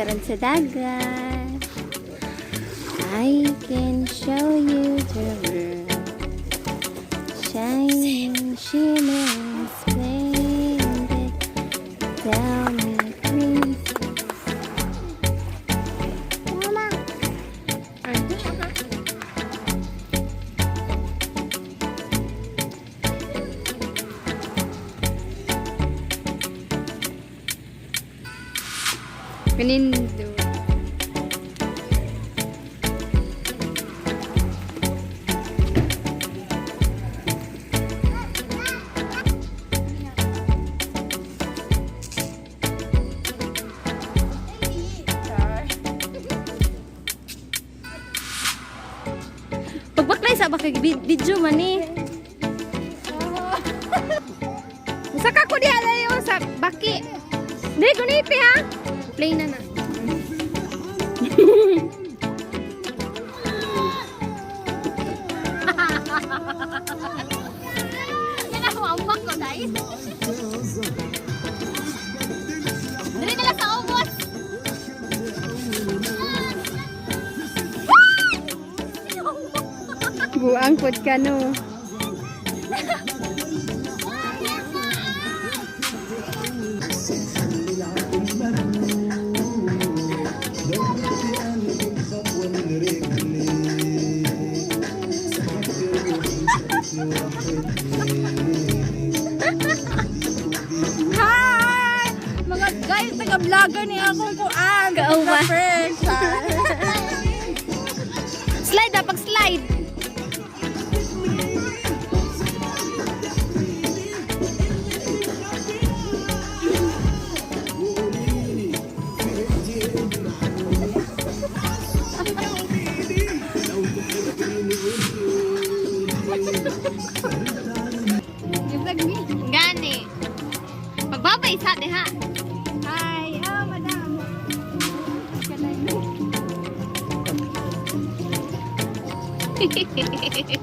Magkaroon sa dagat. I can show you the world. Shining, shimmering, splendid. Tell me, please. Mama. Penindo. Pagbaklay sa baka video man eh. Saka ko diha layo sa baki. Dili ko nipi ha. Play na na. Yan ako ambak ko dai. Dili na sa ubos. Buang pod ka no. Hi! Mga guys, taga-vlogger ni ako ko Kauwa. first. Slide na, pag-slide. Gani. Magbabay sa ha. Hi, madam. Hehehehe